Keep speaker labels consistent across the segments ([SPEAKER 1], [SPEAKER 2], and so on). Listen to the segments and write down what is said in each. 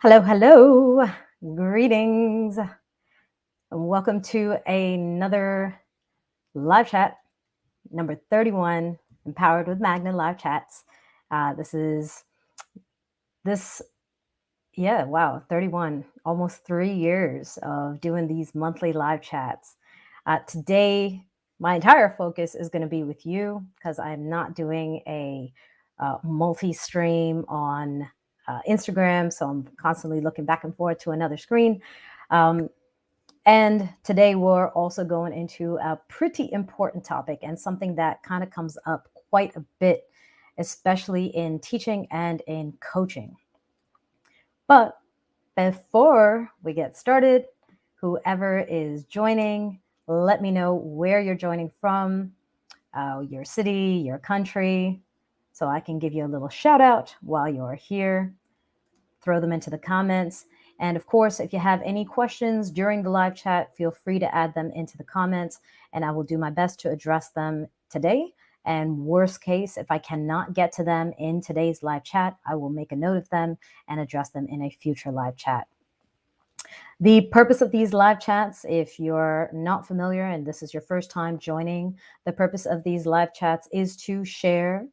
[SPEAKER 1] Hello, hello. Greetings. Welcome to another live chat, number 31, Empowered with Magna live chats. This is this, yeah, wow, 31, almost 3 years of doing these monthly live chats. Today, my entire focus is going to be with you because I'm not doing a multi stream on Instagram. So I'm constantly looking back and forth to another screen. Um, and today we're also going into a pretty important topic and something that kind of comes up quite a bit, especially in teaching and in coaching. But before we get started, whoever is joining, let me know where you're joining from, your city, your country, so I can give you a little shout out while you're here. Throw them into the comments. And of course, if you have any questions during the live chat, feel free to add them into the comments and I will do my best to address them today. And worst case, if I cannot get to them in today's live chat, I will make a note of them and address them in a future live chat. The purpose of these live chats, if you're not familiar and this is your first time joining, the purpose of these live chats is to share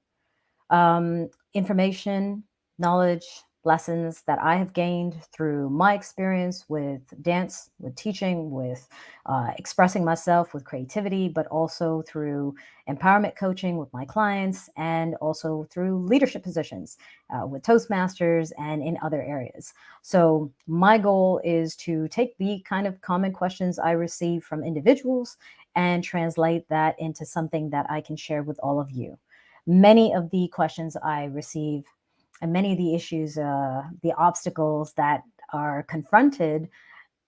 [SPEAKER 1] information, knowledge, lessons that I have gained through my experience with dance, with teaching, with expressing myself, with creativity, but also through empowerment coaching with my clients and also through leadership positions with Toastmasters and in other areas. So my goal is to take the kind of common questions I receive from individuals and translate that into something that I can share with all of you. Many of the questions I receive and many of the issues, the obstacles that are confronted,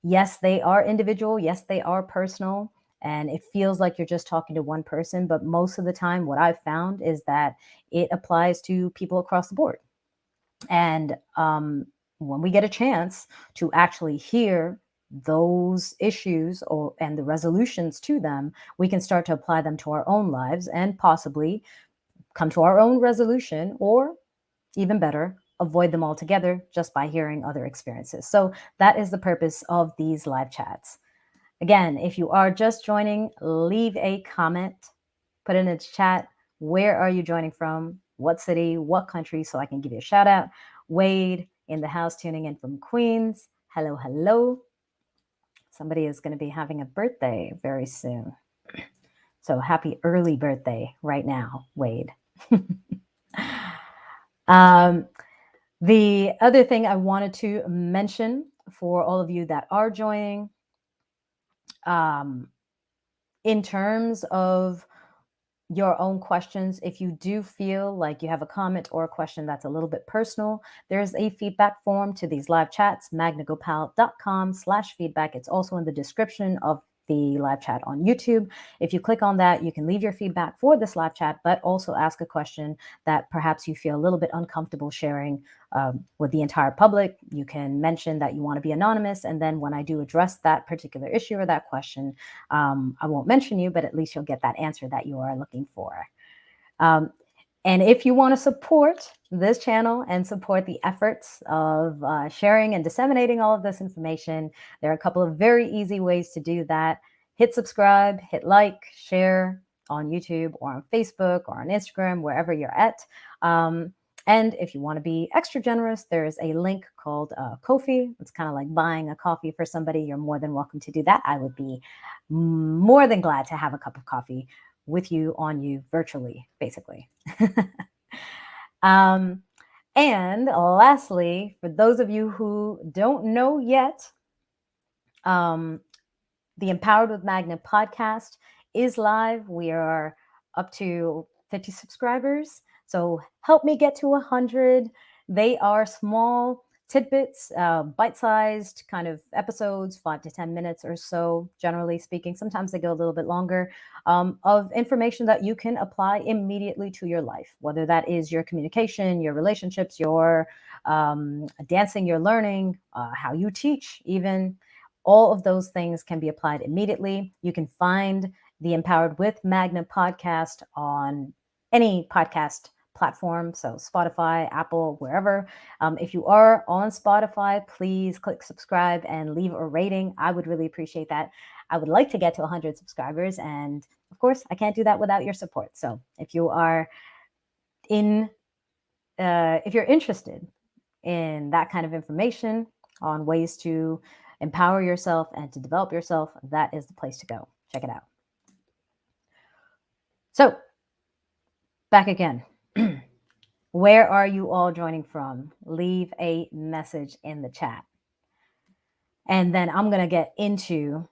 [SPEAKER 1] yes, they are individual. Yes, they are personal. And it feels like you're just talking to one person. But most of the time, what I've found is that it applies to people across the board. And when we get a chance to actually hear those issues and the resolutions to them, we can start to apply them to our own lives and possibly come to our own resolution, or even better, avoid them altogether just by hearing other experiences. So that is the purpose of these live chats. Again, if you are just joining, leave a comment, put in the chat, where are you joining from? What city, what country, so I can give you a shout out. Wade in the house tuning in from Queens. Hello, hello. Somebody is going to be having a birthday very soon. So happy early birthday right now, Wade. The other thing I wanted to mention for all of you that are joining, in terms of your own questions, if you do feel like you have a comment or a question that's a little bit personal, there's a feedback form to these live chats, magnagopal.com/feedback. It's also in the description of the live chat on YouTube. If you click on that, you can leave your feedback for this live chat, but also ask a question that perhaps you feel a little bit uncomfortable sharing with the entire public. You can mention that you want to be anonymous, and then when I do address that particular issue or that question, I won't mention you, but at least you'll get that answer that you are looking for. And if you want to support this channel and support the efforts of sharing and disseminating all of this information, there are a couple of very easy ways to do that. Hit subscribe, hit like, share on YouTube or on Facebook or on Instagram, wherever you're at. And if you want to be extra generous, there's a link called Ko-fi. It's kind of like buying a coffee for somebody. You're more than welcome to do that. I would be more than glad to have a cup of coffee with you, on you, virtually, basically. And lastly, for those of you who don't know yet, the Empowered with Magna podcast is live. We are up to 50 subscribers. So help me get to 100. They are small tidbits, bite-sized kind of episodes, 5 to 10 minutes or so, generally speaking. Sometimes they go a little bit longer, of information that you can apply immediately to your life, whether that is your communication, your relationships, your dancing, your learning, how you teach, even. All of those things can be applied immediately. You can find the Empowered with Magna podcast on any podcast platform. So Spotify, Apple, wherever. If you are on Spotify, please click subscribe and leave a rating. I would really appreciate that. I would like to get to 100 subscribers. And of course, I can't do that without your support. So if you are in, if you're interested in that kind of information on ways to empower yourself and to develop yourself, that is the place to go. Check it out. So, back again. Where are you all joining from? Leave a message in the chat. And then I'm going to get into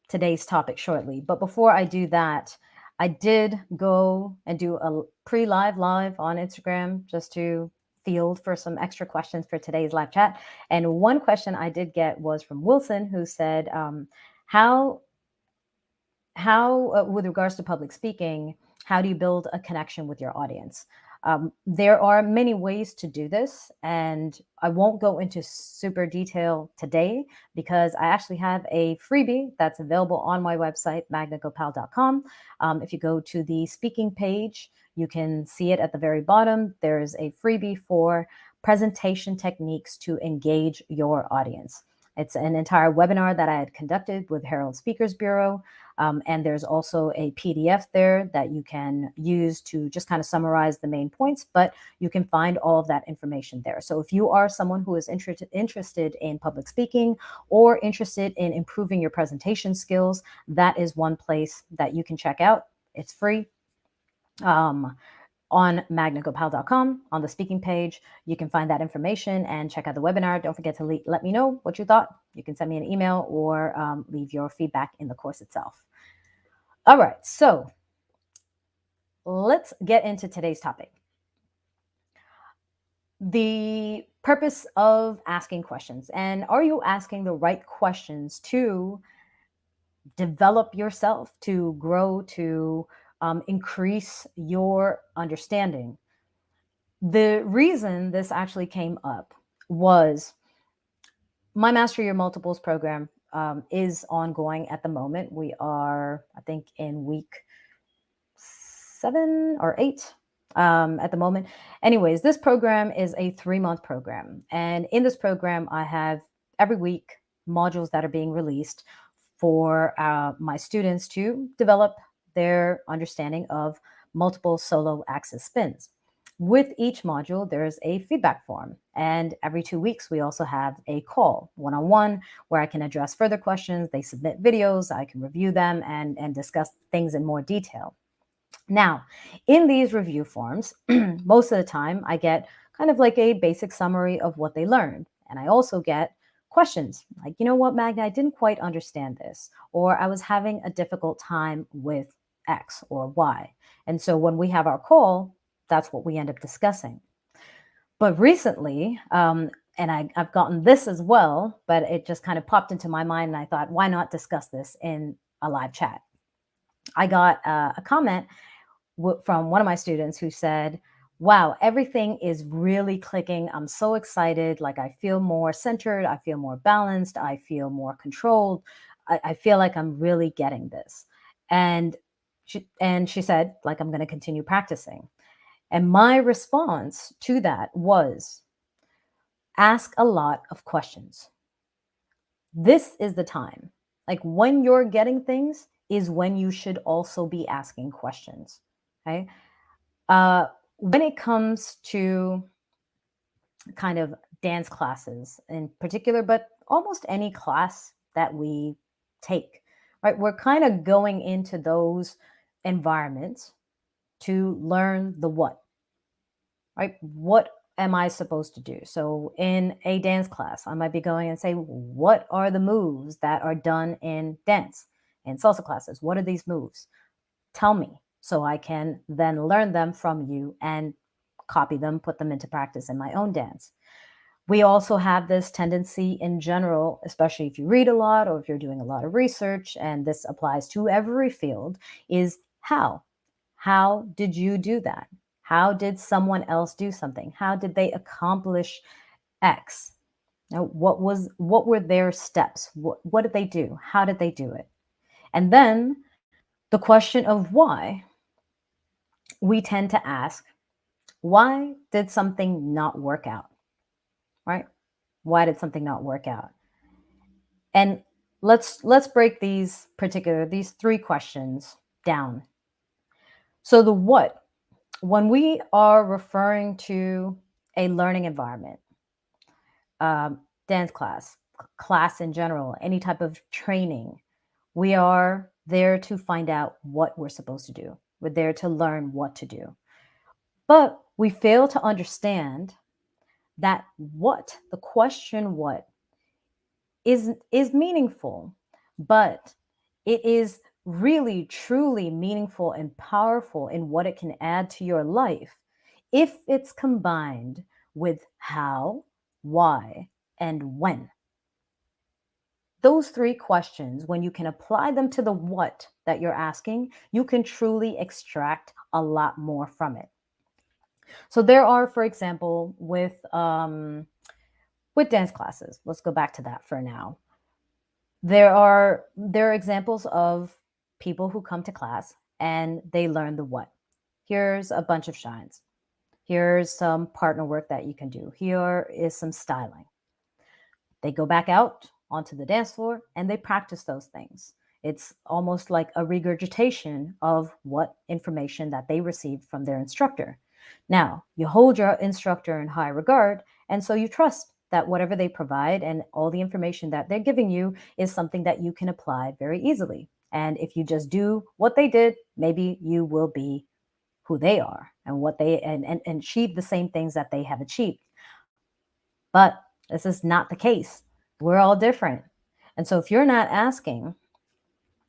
[SPEAKER 1] today's topic shortly. But before I do that, I did go and do a live on Instagram just to field for some extra questions for today's live chat. And one question I did get was from Wilson, who said, how with regards to public speaking, how do you build a connection with your audience? There are many ways to do this, and I won't go into super detail today because I actually have a freebie that's available on my website, magnagopal.com. If you go to the speaking page, you can see it at the very bottom. There's a freebie for presentation techniques to engage your audience. It's an entire webinar that I had conducted with Herald Speakers Bureau. And there's also a PDF there that you can use to just kind of summarize the main points, but you can find all of that information there. So if you are someone who is interested in public speaking or interested in improving your presentation skills, that is one place that you can check out. It's free. On magnagopal.com, on the speaking page, you can find that information and check out the webinar. Don't forget to let me know what you thought. You can send me an email or leave your feedback in the course itself. All right, so let's get into today's topic. The purpose of asking questions. And are you asking the right questions to develop yourself, to grow, to increase your understanding? The reason this actually came up was my Master Your Multiples program is ongoing at the moment. We are, I think, in week 7 or 8 at the moment. Anyways, this program is a 3-month program. And in this program, I have every week modules that are being released for my students to develop their understanding of multiple solo axis spins. With each module, there's a feedback form. And every 2 weeks, we also have a call one-on-one where I can address further questions. They submit videos, I can review them and discuss things in more detail. Now, in these review forms, most of the time I get kind of like a basic summary of what they learned. And I also get questions like, you know what, Magna, I didn't quite understand this, or I was having a difficult time with X or Y. And so when we have our call, that's what we end up discussing. But recently, and I've gotten this as well, but it just kind of popped into my mind and I thought, why not discuss this in a live chat? I got a comment from one of my students who said, wow, everything is really clicking. I'm so excited. Like I feel more centered. I feel more balanced. I feel more controlled. I feel like I'm really getting this. And she said, like, I'm going to continue practicing. And my response to that was, ask a lot of questions. This is the time. Like when you're getting things is when you should also be asking questions. Okay. When it comes to kind of dance classes in particular, but almost any class that we take, right? We're kind of going into those environments to learn the what, right? What am I supposed to do? So in a dance class, I might be going and say, what are the moves that are done in dance? In salsa classes, what are these moves? Tell me so I can then learn them from you and copy them, put them into practice in my own dance. We also have this tendency in general, especially if you read a lot or if you're doing a lot of research, and this applies to every field, is how? How did you do that? How did someone else do something? How did they accomplish X? Now, what were their steps? What did they do? How did they do it? And then the question of why we tend to ask, why did something not work out? Right? Why did something not work out? And let's break these three questions down. So the what, when we are referring to a learning environment, dance class in general, any type of training, we are there to find out what we're supposed to do. We're there to learn what to do. But we fail to understand that what, the question what, is meaningful, but it is really truly meaningful and powerful in what it can add to your life if it's combined with how, why, and when. Those three questions, when you can apply them to the what that you're asking, you can truly extract a lot more from it. So there are, for example, with dance classes. Let's go back to that for now. There are examples of people who come to class and they learn the what. Here's a bunch of shines. Here's some partner work that you can do. Here is some styling. They go back out onto the dance floor and they practice those things. It's almost like a regurgitation of what information that they received from their instructor. Now, you hold your instructor in high regard, and so you trust that whatever they provide and all the information that they're giving you is something that you can apply very easily. And if you just do what they did, maybe you will be who they are and what they and achieve the same things that they have achieved. But this is not the case. We're all different. And so if you're not asking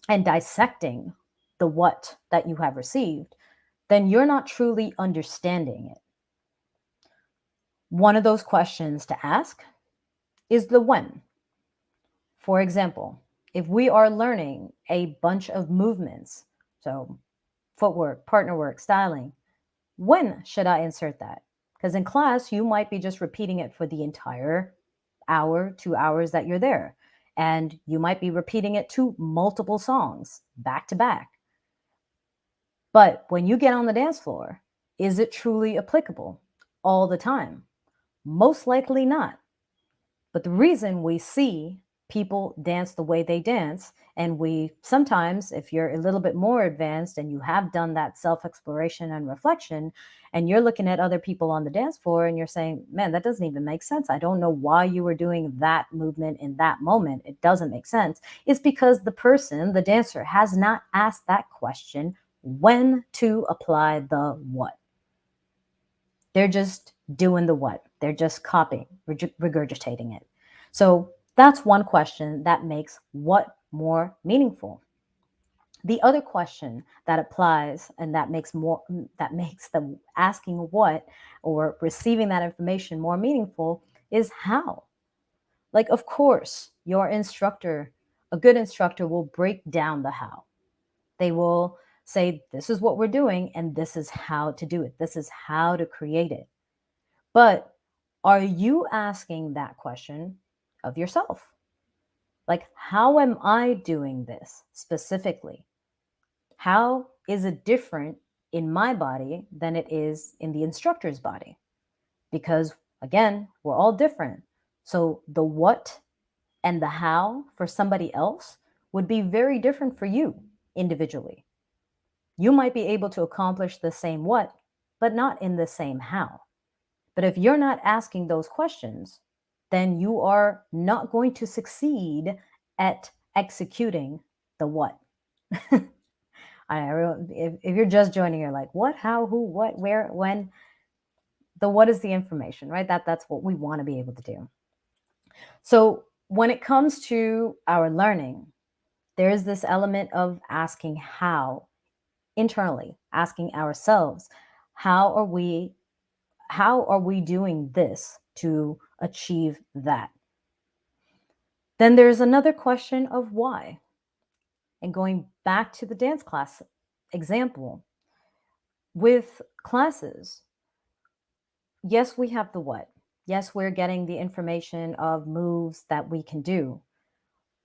[SPEAKER 1] and dissecting the what that you have received, then you're not truly understanding it. One of those questions to ask is the when. For example, if we are learning a bunch of movements, so footwork, partner work, styling, when should I insert that? Because in class, you might be just repeating it for the entire hour, 2 hours that you're there. And you might be repeating it to multiple songs back to back. But when you get on the dance floor, is it truly applicable all the time? Most likely not. But the reason we see people dance the way they dance, and we sometimes, if you're a little bit more advanced and you have done that self exploration and reflection, and you're looking at other people on the dance floor and you're saying, man, that doesn't even make sense. I don't know why you were doing that movement in that moment. It doesn't make sense. It's because the person, the dancer, has not asked that question when to apply the what. They're just doing the what. They're just copying, regurgitating it. So that's one question that makes what more meaningful. The other question that applies and that makes the asking what or receiving that information more meaningful is how. Like, of course, your instructor, a good instructor, will break down the how. They will say, this is what we're doing, and this is how to do it. This is how to create it. But are you asking that question of yourself? Like, how am I doing this specifically? How is it different in my body than it is in the instructor's body? Because again, we're all different. So the what and the how for somebody else would be very different for you individually. You might be able to accomplish the same what, but not in the same how. But if you're not asking those questions, then you are not going to succeed at executing the what. If you're just joining, you're like, what, how, who, what, where, when. The what is the information, right? That's what we want to be able to do. So when it comes to our learning, there is this element of asking how internally, asking ourselves, how are we doing this to achieve that? Then there's another question of why. And going back to the dance class example, with classes, yes, we have the what. Yes, we're getting the information of moves that we can do.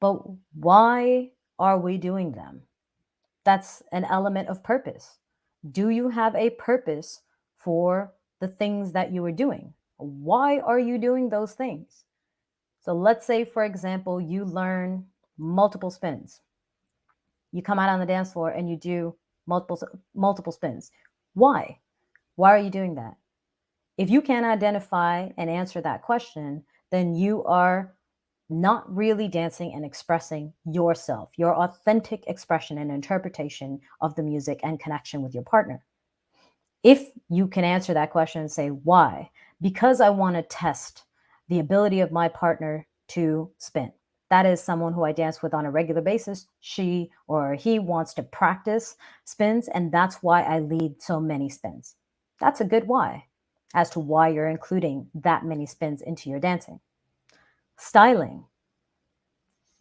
[SPEAKER 1] But why are we doing them? That's an element of purpose. Do you have a purpose for the things that you are doing? Why are you doing those things? So let's say, for example, you learn multiple spins. You come out on the dance floor and you do multiple spins. Why? Why are you doing that? If you can't identify and answer that question, then you are not really dancing and expressing yourself, your authentic expression and interpretation of the music and connection with your partner. If you can answer that question and say, why? Because I want to test the ability of my partner to spin. That is someone who I dance with on a regular basis. She or he wants to practice spins, and that's why I lead so many spins. That's a good why as to why you're including that many spins into your dancing. Styling,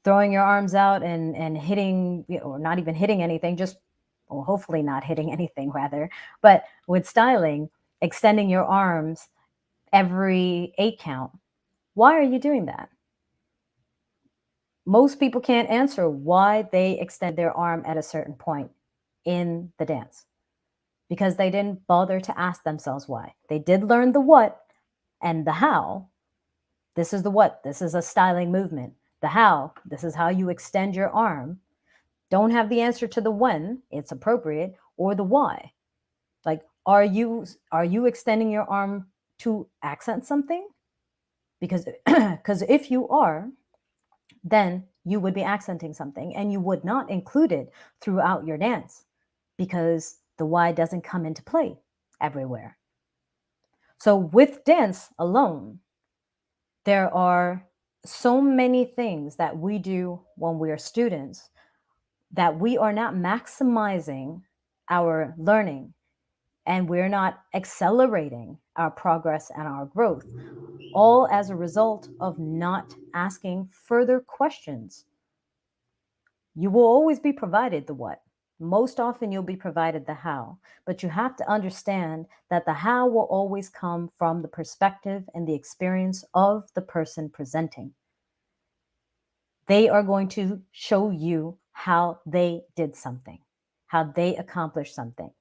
[SPEAKER 1] throwing your arms out and hitting, or not even hitting anything, just, or hopefully not hitting anything rather, but with styling, extending your arms every 8 count. Why are you doing that? Most people can't answer why they extend their arm at a certain point in the dance because they didn't bother to ask themselves why. They did learn the what and the how. This is the what. This is a styling movement. The how. This is how you extend your arm. Don't have the answer to the when it's appropriate or the why. Like, are you extending your arm to accent something? Because if you are, then you would be accenting something and you would not include it throughout your dance because the why doesn't come into play everywhere. So with dance alone, there are so many things that we do when we are students that we are not maximizing our learning and we're not accelerating our progress and our growth, all as a result of not asking further questions. You will always be provided the what. Most often, you'll be provided the how, but you have to understand that the how will always come from the perspective and the experience of the person presenting. They are going to show you how they did something, how they accomplished something,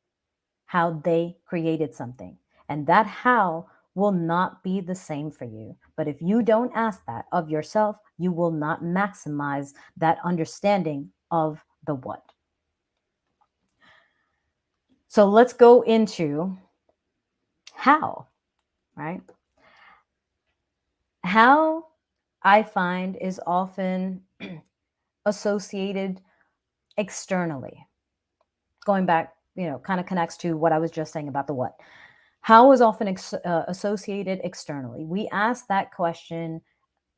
[SPEAKER 1] how they created something. And that how will not be the same for you. But if you don't ask that of yourself, you will not maximize that understanding of the what. So let's go into how, right? How I find is often associated externally. Going back, kind of connects to what I was just saying about the what. How is often associated externally. We ask that question,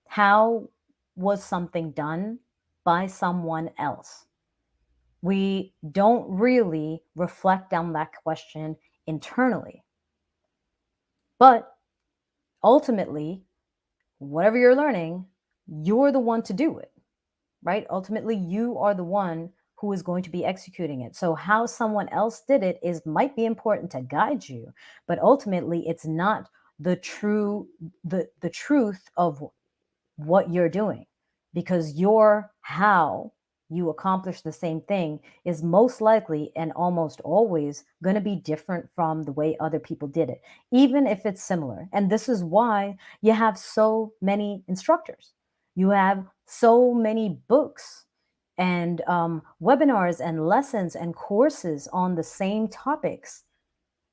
[SPEAKER 1] how was something done by someone else? We don't really reflect on that question internally. But ultimately, whatever you're learning, you're the one to do it, right? Ultimately, you are the one who is going to be executing it. So how someone else did it might be important to guide you, but ultimately it's not the truth of what you're doing, because your how you accomplish the same thing is most likely and almost always going to be different from the way other people did it, even if it's similar. And this is why you have so many instructors, you have so many books and webinars and lessons and courses on the same topics,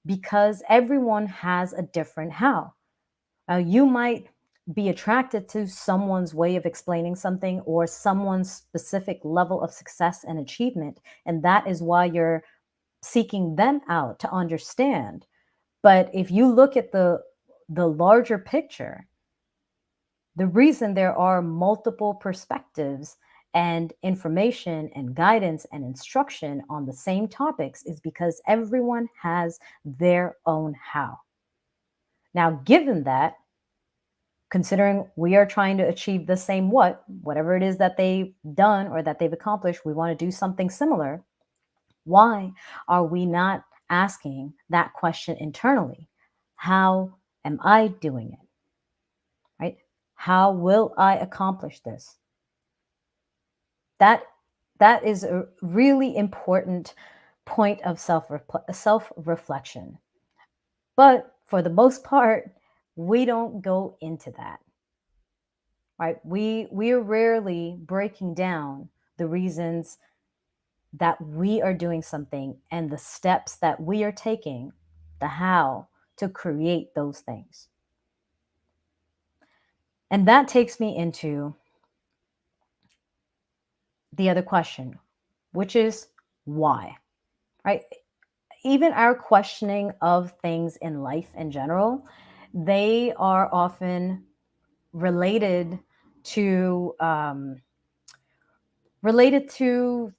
[SPEAKER 1] because everyone has a different how. You might be attracted to someone's way of explaining something or someone's specific level of success and achievement, and that is why you're seeking them out to understand. But if you look at the larger picture, the reason there are multiple perspectives and information and guidance and instruction on the same topics is because everyone has their own how. Now, given that, considering we are trying to achieve the same whatever it is that they've done or that they've accomplished, we want to do something similar. Why are we not asking that question internally? How am I doing it? Right? How will I accomplish this? That is a really important point of self reflection. But for the most part, we don't go into that, right? We are rarely breaking down the reasons that we are doing something and the steps that we are taking, the how to create those things. And that takes me into the other question, which is why, right? Even our questioning of things in life in general, they are often related to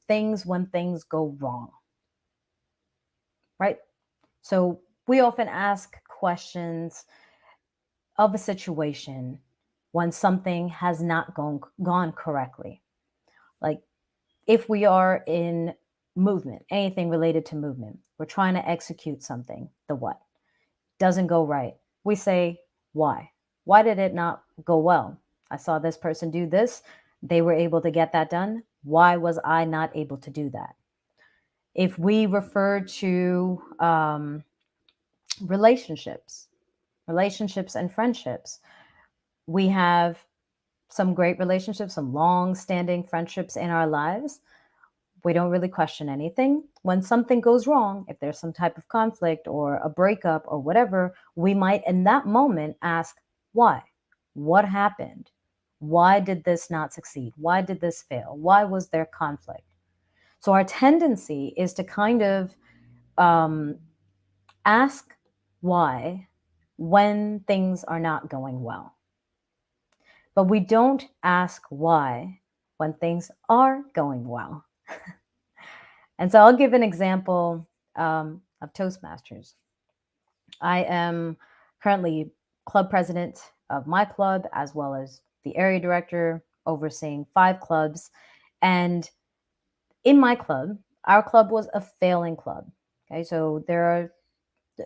[SPEAKER 1] things when things go wrong, right? So we often ask questions of a situation when something has not gone correctly. Like if we are in movement, anything related to movement, we're trying to execute something, the what doesn't go right. We say, why? Why did it not go well? I saw this person do this. They were able to get that done. Why was I not able to do that? If we refer to relationships, relationships and friendships, we have some great relationships, some long standing friendships in our lives. We don't really question anything. When something goes wrong, if there's some type of conflict or a breakup or whatever, we might in that moment ask, why? What happened? Why did this not succeed? Why did this fail? Why was there conflict? So our tendency is to kind of um, ask why when things are not going well. But we don't ask why when things are going well. And so I'll give an example of Toastmasters. I am currently club president of my club, as well as the area director overseeing 5 clubs. And in my club, our club was a failing club. Okay, so there are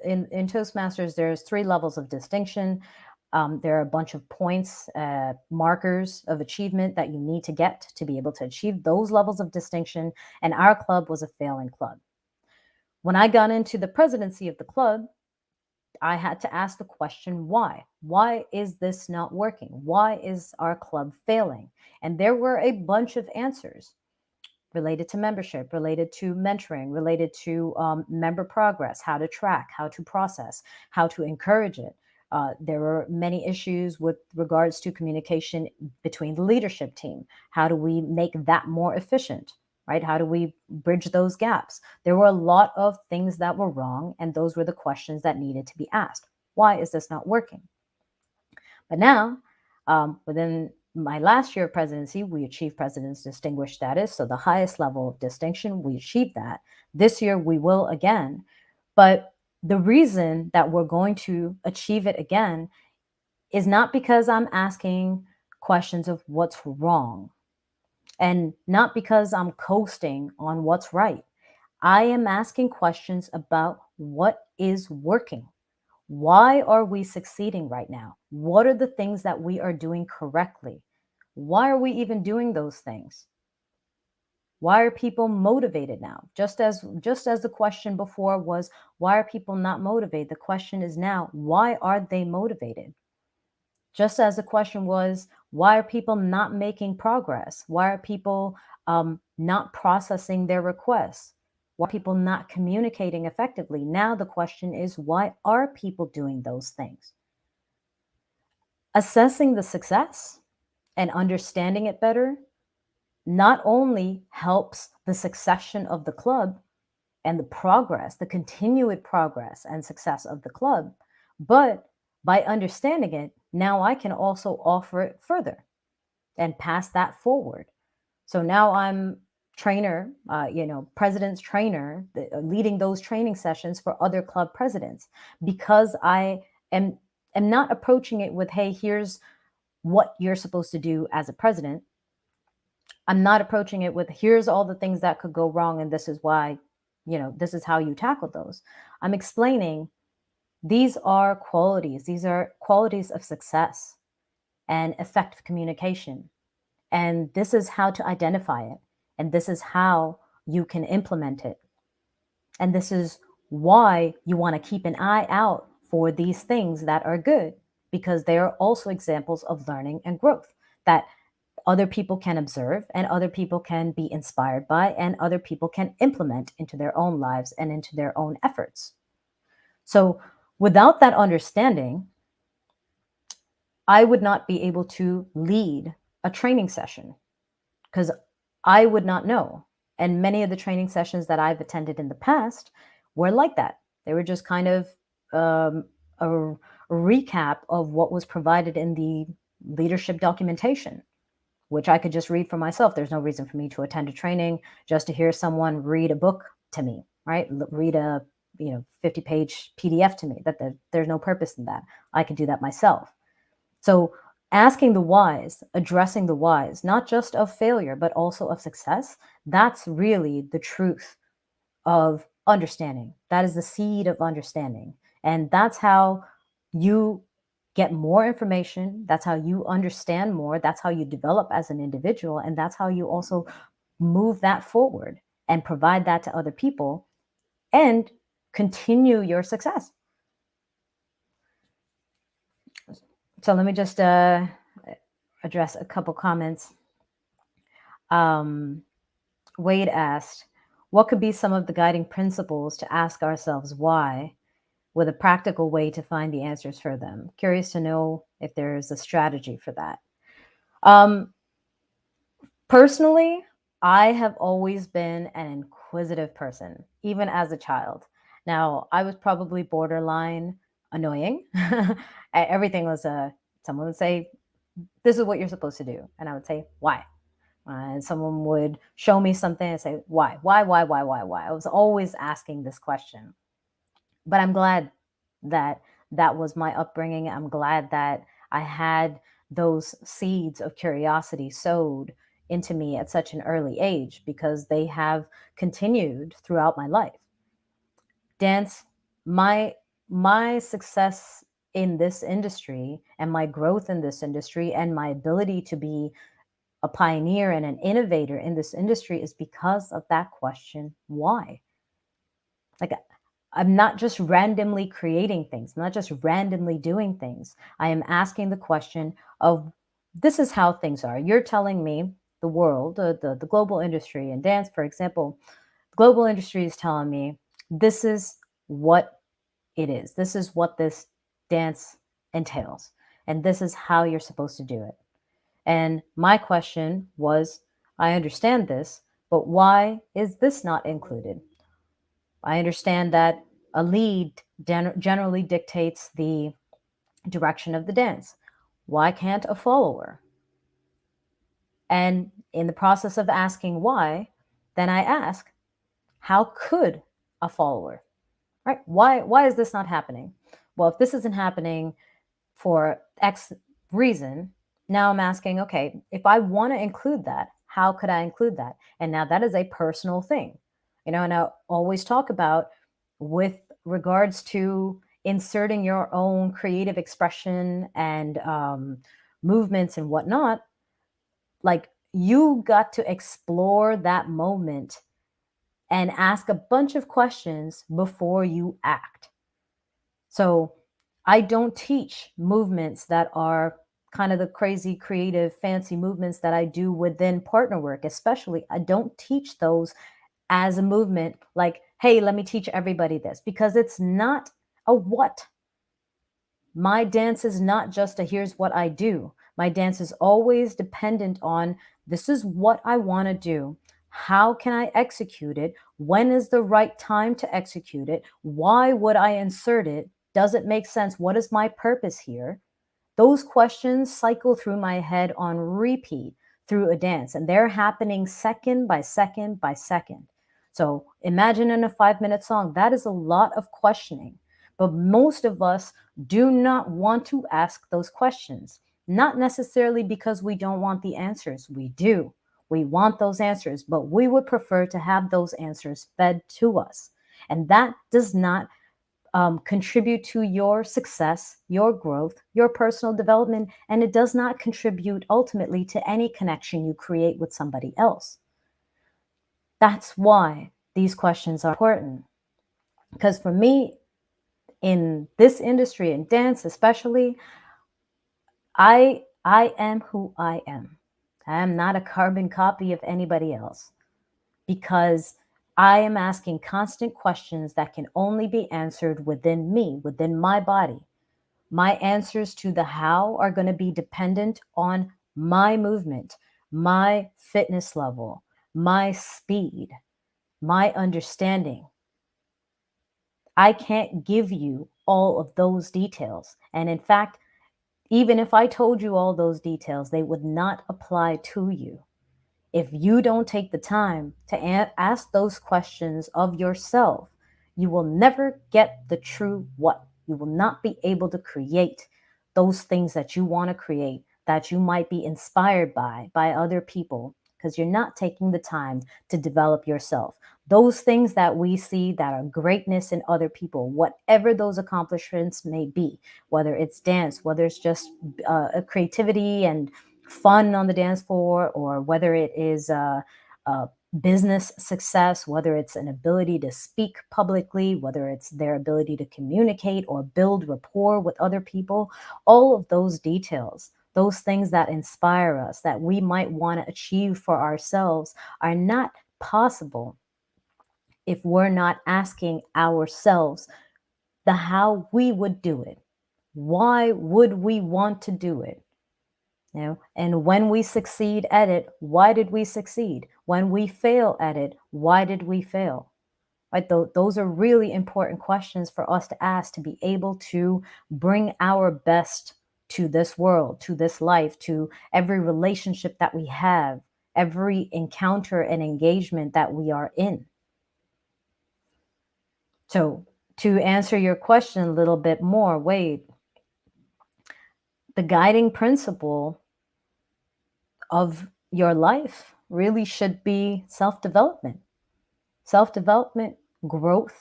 [SPEAKER 1] in Toastmasters, there's 3 levels of distinction. There are a bunch of points, markers of achievement that you need to get to be able to achieve those levels of distinction. And our club was a failing club. When I got into the presidency of the club, I had to ask the question, why? Why is this not working? Why is our club failing? And there were a bunch of answers related to membership, related to mentoring, related to member progress, how to track, how to process, how to encourage it. There were many issues with regards to communication between the leadership team. How do we make that more efficient? Right? How do we bridge those gaps? There were a lot of things that were wrong, and those were the questions that needed to be asked. Why is this not working? But now, within my last year of presidency, we achieved President's Distinguished status. So the highest level of distinction, we achieved that. This year, we will again. But the reason that we're going to achieve it again is not because I'm asking questions of what's wrong and not because I'm coasting on what's right. I am asking questions about what is working. Why are we succeeding right now? What are the things that we are doing correctly? Why are we even doing those things? Why are people motivated now? Just as the question before was, why are people not motivated? The question is now, why are they motivated? Just as the question was, why are people not making progress? Why are people not processing their requests? Why are people not communicating effectively? Now the question is, why are people doing those things? Assessing the success and understanding it better not only helps the succession of the club and the progress, the continued progress and success of the club, but by understanding it, now I can also offer it further and pass that forward. So now I'm trainer, president's trainer, leading those training sessions for other club presidents because I am not approaching it with, hey, here's what you're supposed to do as a president. I'm not approaching it with, here's all the things that could go wrong, and this is why, this is how you tackle those. I'm explaining these are qualities of success and effective communication. And this is how to identify it. And this is how you can implement it. And this is why you want to keep an eye out for these things that are good, because they are also examples of learning and growth that other people can observe and other people can be inspired by and other people can implement into their own lives and into their own efforts. So without that understanding, I would not be able to lead a training session because I would not know. And many of the training sessions that I've attended in the past were like that. They were just kind of a recap of what was provided in the leadership documentation, which I could just read for myself. There's no reason for me to attend a training just to hear someone read a book to me, right? Read a 50-page PDF to me. There's no purpose in that. I could do that myself. So asking the whys, addressing the whys, not just of failure, but also of success, that's really the truth of understanding. That is the seed of understanding. And that's how you get more information. That's how you understand more. That's how you develop as an individual. And that's how you also move that forward and provide that to other people and continue your success. So let me just address a couple comments. Wade asked, what could be some of the guiding principles to ask ourselves why, with a practical way to find the answers for them? Curious to know if there's a strategy for that. Personally, I have always been an inquisitive person, even as a child. Now, I was probably borderline annoying. Everything was someone would say, this is what you're supposed to do. And I would say, why? And someone would show me something and say, why? I was always asking this question. But I'm glad that that was my upbringing. I'm glad that I had those seeds of curiosity sowed into me at such an early age, because they have continued throughout my life. Dance, my success in this industry and my growth in this industry and my ability to be a pioneer and an innovator in this industry is because of that question, why? Like, I'm not just randomly creating things. I'm not just randomly doing things. I am asking the question of, this is how things are. You're telling me the world, the global industry and dance, for example, the global industry is telling me this is what it is. This is what this dance entails. And this is how you're supposed to do it. And my question was, I understand this, but why is this not included? I understand that a lead generally dictates the direction of the dance. Why can't a follower? And in the process of asking why, then I ask, how could a follower? Right? Why is this not happening? Well, if this isn't happening for X reason, now I'm asking, okay, if I want to include that, how could I include that? And now that is a personal thing. And I always talk about, with regards to inserting your own creative expression and movements and whatnot, like, you got to explore that moment and ask a bunch of questions before you act. So I don't teach movements that are kind of the crazy, creative, fancy movements that I do within partner work, especially. I don't teach those as a movement like, hey, let me teach everybody this, because it's not a what. My dance is not just a here's what I do. My dance is always dependent on, this is what I want to do. How can I execute it? When is the right time to execute it? Why would I insert it? Does it make sense? What is my purpose here? Those questions cycle through my head on repeat through a dance, and they're happening second by second by second. So imagine in a 5-minute song, that is a lot of questioning. But most of us do not want to ask those questions, not necessarily because we don't want the answers. We do. We want those answers, but we would prefer to have those answers fed to us. And that does not contribute to your success, your growth, your personal development, and it does not contribute ultimately to any connection you create with somebody else. That's why these questions are important. Because for me, in this industry, in dance especially, I am who I am. I am not a carbon copy of anybody else, because I am asking constant questions that can only be answered within me, within my body. My answers to the how are going to be dependent on my movement, my fitness level, my speed, my understanding. I can't give you all of those details. And in fact, even if I told you all those details, they would not apply to you. If you don't take the time to ask those questions of yourself, you will never get the true what. You will not be able to create those things that you want to create, that you might be inspired by other people, because you're not taking the time to develop yourself. Those things that we see that are greatness in other people, whatever those accomplishments may be, whether it's dance, whether it's just a creativity and fun on the dance floor, or whether it is business success, whether it's an ability to speak publicly, whether it's their ability to communicate or build rapport with other people, all of those details, those things that inspire us, that we might want to achieve for ourselves, are not possible if we're not asking ourselves the how we would do it. Why would we want to do it? And when we succeed at it, why did we succeed? When we fail at it, why did we fail? Right? Those are really important questions for us to ask, to be able to bring our best to this world, to this life, to every relationship that we have, every encounter and engagement that we are in. So, to answer your question a little bit more, Wade, the guiding principle of your life really should be self development, growth,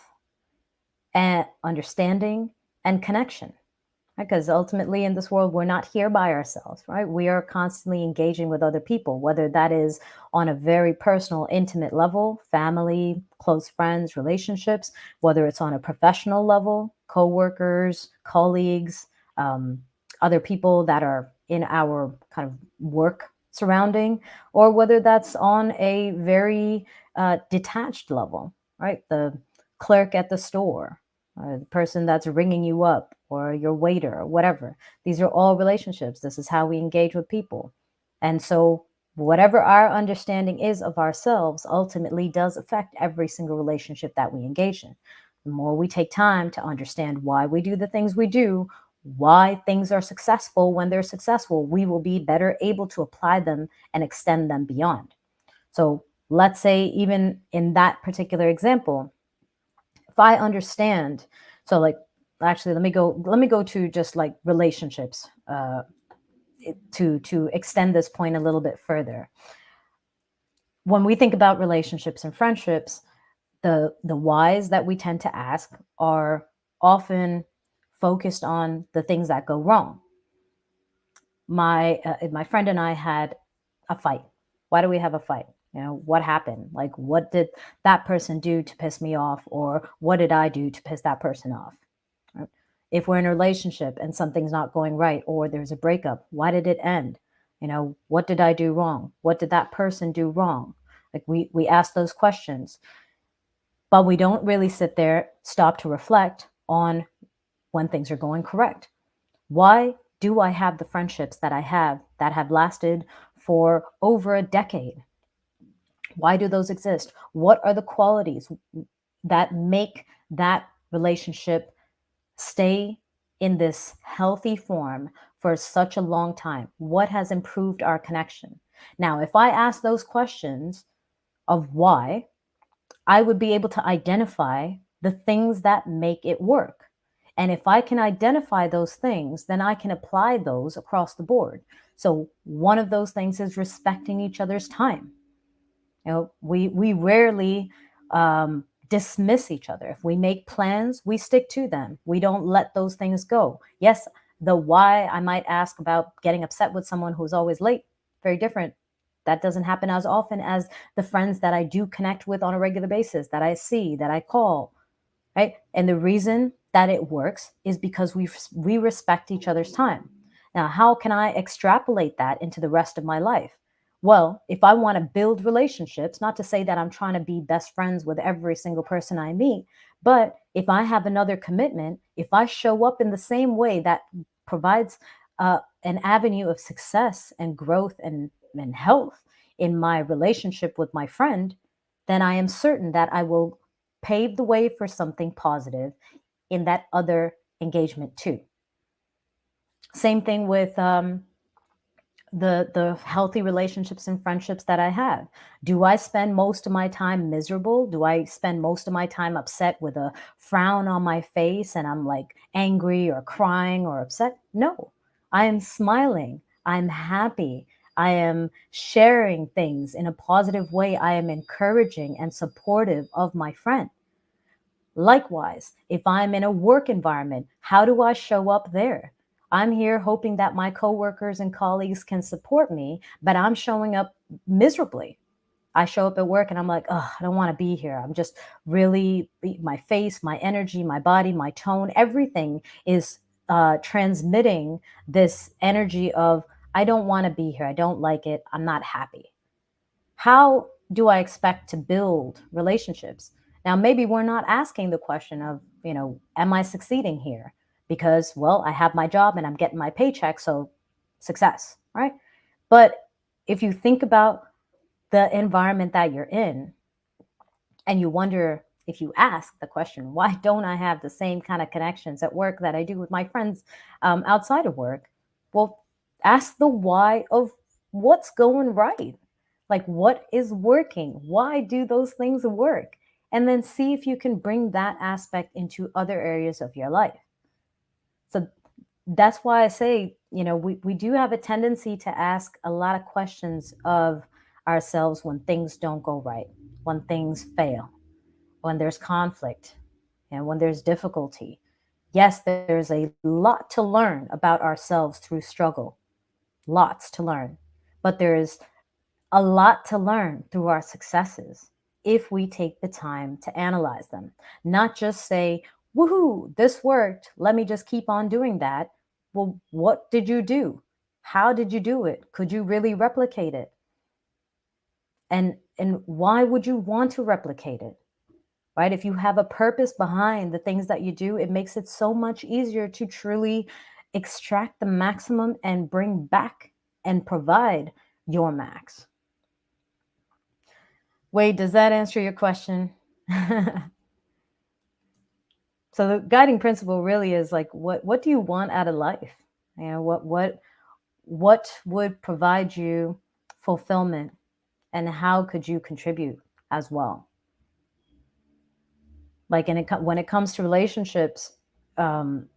[SPEAKER 1] and understanding and connection. Because ultimately in this world, we're not here by ourselves, right? We are constantly engaging with other people, whether that is on a very personal, intimate level, family, close friends, relationships, whether it's on a professional level, coworkers, colleagues, um, other people that are in our kind of work surrounding, or whether that's on a very detached level, right? The clerk at the store, the person that's ringing you up, or your waiter, or whatever. These are all relationships. This is how we engage with people. And so, whatever our understanding is of ourselves ultimately does affect every single relationship that we engage in. The more we take time to understand why we do the things we do, why things are successful when they're successful, we will be better able to apply them and extend them beyond. So, let's say, even in that particular example, if I understand, so like, actually, let me go to just like relationships, to extend this point a little bit further. When we think about relationships and friendships, the whys that we tend to ask are often focused on the things that go wrong. My friend and I had a fight. Why do we have a fight? What happened? Like, what did that person do to piss me off, or what did I do to piss that person off? Right? If we're in a relationship and something's not going right, or there's a breakup, why did it end? What did I do wrong? What did that person do wrong? Like, we ask those questions, but we don't really sit there, stop to reflect on when things are going correct. Why do I have the friendships that I have that have lasted for over a decade? Why do those exist? What are the qualities that make that relationship stay in this healthy form for such a long time? What has improved our connection? Now, if I ask those questions of why, I would be able to identify the things that make it work. And if I can identify those things, then I can apply those across the board. So one of those things is respecting each other's time. We rarely dismiss each other. If we make plans, we stick to them. We don't let those things go. Yes, the why I might ask about getting upset with someone who's always late, very different. That doesn't happen as often as the friends that I do connect with on a regular basis, that I see, that I call. right? And the reason that it works is because we respect each other's time. Now, how can I extrapolate that into the rest of my life? Well, if I want to build relationships, not to say that I'm trying to be best friends with every single person I meet, but if I have another commitment, if I show up in the same way that provides an avenue of success and growth and health in my relationship with my friend, then I am certain that I will pave the way for something positive in that other engagement too. Same thing with the healthy relationships and friendships that I have. Do I spend most of my time miserable? Do I spend most of my time upset with a frown on my face and I'm like angry or crying or upset? No. I am smiling. I'm happy. I am sharing things in a positive way. I am encouraging and supportive of my friend. Likewise, if I'm in a work environment, how do I show up there? I'm here hoping that my coworkers and colleagues can support me, but I'm showing up miserably. I show up at work and I'm like, oh, I don't want to be here. I'm just really, my face, my energy, my body, my tone, everything is transmitting this energy of, I don't want to be here. I don't like it. I'm not happy. How do I expect to build relationships? Now, maybe we're not asking the question of, am I succeeding here? Because, well, I have my job and I'm getting my paycheck, so success, right? But if you think about the environment that you're in, and you wonder, if you ask the question, why don't I have the same kind of connections at work that I do with my friends outside of work? Well, ask the why of what's going right. Like, what is working? Why do those things work? And then see if you can bring that aspect into other areas of your life. So that's why I say, we do have a tendency to ask a lot of questions of ourselves when things don't go right, when things fail, when there's conflict, and when there's difficulty. Yes, there's a lot to learn about ourselves through struggle, lots to learn. But there is a lot to learn through our successes if we take the time to analyze them. Not just say, woohoo, this worked. Let me just keep on doing that. Well, what did you do? How did you do it? Could you really replicate it? And why would you want to replicate it? Right? If you have a purpose behind the things that you do, it makes it so much easier to truly extract the maximum and bring back and provide your max. Wade, does that answer your question? So the guiding principle really is like, what do you want out of life? What would provide you fulfillment, and how could you contribute as well? Like, when it comes to relationships, um,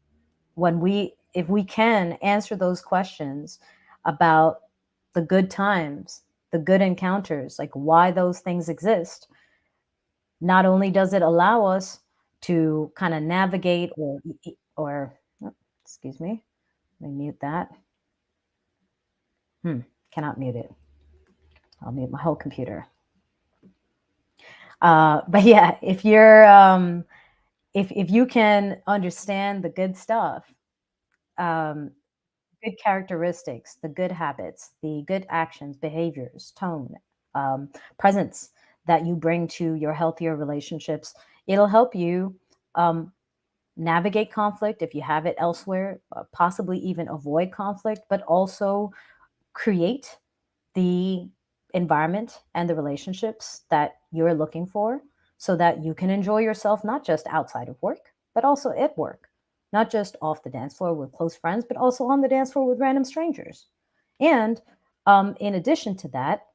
[SPEAKER 1] if we can answer those questions about the good times, the good encounters, like why those things exist, not only does it allow us to kind of navigate or oh, excuse me, let me mute that. Cannot mute it. I'll mute my whole computer. But yeah, if you can understand the good stuff, um, good characteristics, the good habits, the good actions, behaviors, tone, presence that you bring to your healthier relationships, it'll help you um, navigate conflict if you have it elsewhere, possibly even avoid conflict, but also create the environment and the relationships that you're looking for so that you can enjoy yourself not just outside of work, but also at work, not just off the dance floor with close friends, but also on the dance floor with random strangers. And in addition to that,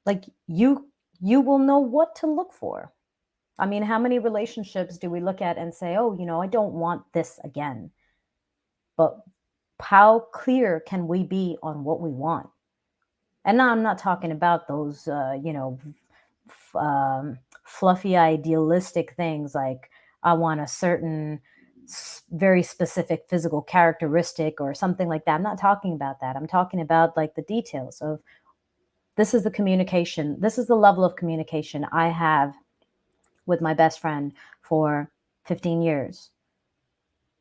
[SPEAKER 1] like you will know what to look for. I mean, how many relationships do we look at and say, oh, I don't want this again? But how clear can we be on what we want? And now I'm not talking about those, fluffy, idealistic things like I want a certain very specific physical characteristic or something like that. I'm not talking about that. I'm talking about like the details of, this is the communication. This is the level of communication I have with my best friend for 15 years.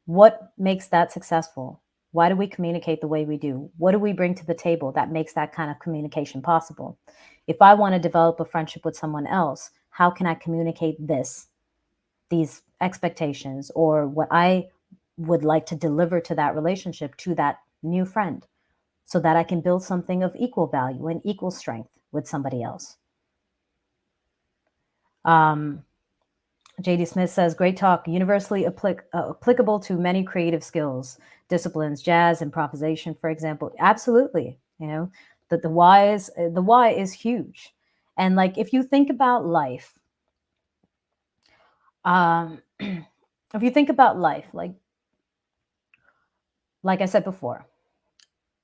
[SPEAKER 1] What makes that successful? Why do we communicate the way we do? What do we bring to the table that makes that kind of communication possible? If I want to develop a friendship with someone else, how can I communicate these expectations, or what I would like to deliver to that relationship, to that new friend, so that I can build something of equal value and equal strength with somebody else? Um, JD Smith says, great talk, universally applicable to many creative skills, disciplines, jazz, improvisation, for example. Absolutely. That the why is huge. And like, if you think about life, if you think about life, like I said before,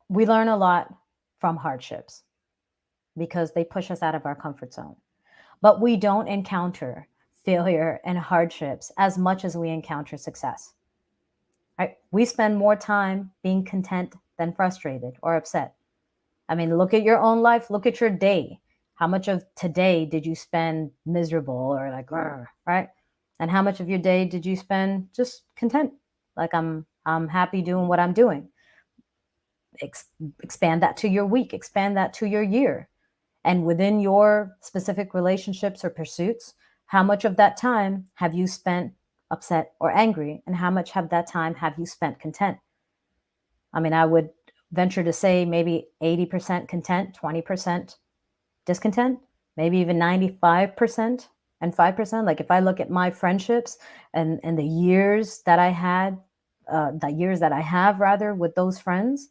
[SPEAKER 1] we learn a lot from hardships because they push us out of our comfort zone. But we don't encounter failure and hardships as much as we encounter success. Right? We spend more time being content than frustrated or upset. I mean, look at your own life, look at your day. How much of today did you spend miserable or like, right? And how much of your day did you spend just content? Like, I'm happy doing what I'm doing. Expand that to your week, expand that to your year. And within your specific relationships or pursuits, how much of that time have you spent upset or angry? And how much of that time have you spent content? I mean, I would venture to say maybe 80% content, 20% discontent, maybe even 95% and 5%. Like, if I look at my friendships and the years that I had, the years that I have rather with those friends,